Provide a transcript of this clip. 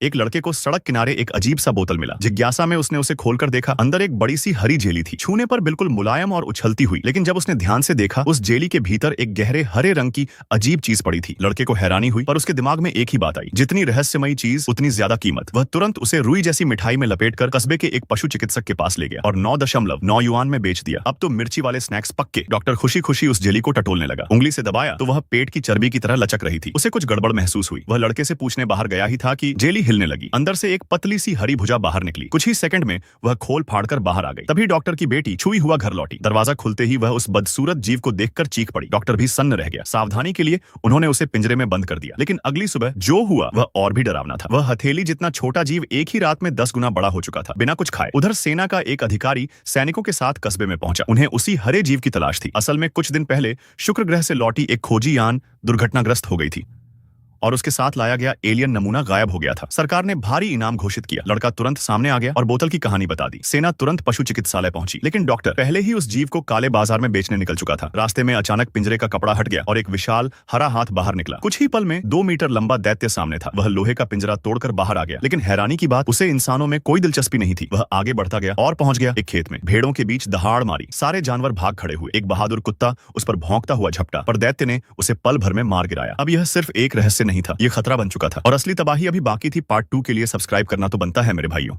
एक लड़के को सड़क किनारे एक अजीब सा बोतल मिला। जिज्ञासा में उसने उसे खोलकर देखा। अंदर एक बड़ी सी हरी जेली थी। छूने पर बिल्कुल मुलायम और उछलती हुई, लेकिन जब उसने ध्यान से देखा, उस जेली के भीतर एक गहरे हरे रंग की अजीब चीज पड़ी थी। लड़के को हैरानी हुई, पर उसके दिमाग में एक ही बात आई, जितनी रहस्यमयी चीज उतनी ज्यादा कीमत। वह तुरंत उसे रुई जैसी मिठाई में लपेटकर कस्बे के एक पशु चिकित्सक के पास ले गया और 9.9 युआन में बेच दिया। अब तो मिर्ची वाले स्नैक्स पक्के। डॉक्टर खुशी खुशी उस जेली को टटोलने लगा। उंगली से दबाया तो वह पेट की चर्बी की तरह लचक रही थी। उसे कुछ गड़बड़ महसूस हुई। वह लड़के से पूछने बाहर गया ही था कि जेली हिलने लगी। अंदर से एक पतली सी हरी भुजा बाहर निकली। कुछ ही सेकंड में वह खोल फाड़कर बाहर आ गई। तभी डॉक्टर की बेटी छुई हुआ घर लौटी। दरवाजा खुलते ही वह उस बदसूरत जीव को देखकर चीख पड़ी। डॉक्टर भी सन्न रह गया। सावधानी के लिए उन्होंने उसे पिंजरे में बंद कर दिया। लेकिन अगली सुबह जो हुआ वह और भी डरावना था। वह हथेली जितना छोटा जीव एक ही रात में 10 गुना बड़ा हो चुका था, बिना कुछ खाए। उधर सेना का एक अधिकारी सैनिकों के साथ कस्बे में पहुंचा। उन्हें उसी हरे जीव की तलाश थी। असल में कुछ दिन पहले शुक्र ग्रह से लौटी एक खोजी यान दुर्घटनाग्रस्त हो गई थी और उसके साथ लाया गया एलियन नमूना गायब हो गया था। सरकार ने भारी इनाम घोषित किया। लड़का तुरंत सामने आ गया और बोतल की कहानी बता दी। सेना तुरंत पशु चिकित्सालय पहुंची, लेकिन डॉक्टर पहले ही उस जीव को काले बाजार में बेचने निकल चुका था। रास्ते में अचानक पिंजरे का कपड़ा हट गया और एक विशाल हरा हाथ बाहर निकला। कुछ ही पल में 2 मीटर लंबा दैत्य सामने था। वह लोहे का पिंजरा तोड़कर बाहर आ गया, लेकिन हैरानी की बात, उसे इंसानों में कोई दिलचस्पी नहीं थी। वह आगे बढ़ता गया और पहुंच गया एक खेत में। भेड़ों के बीच दहाड़ मारी। सारे जानवर भाग खड़े हुए। एक बहादुर कुत्ता उस पर भौंकता हुआ झपटा, पर दैत्य ने उसे पल भर में मार गिराया। अब यह सिर्फ एक रहस्य नहीं था, यह खतरा बन चुका था और असली तबाही अभी बाकी थी। पार्ट 2 के लिए सब्सक्राइब करना तो बनता है मेरे भाइयों।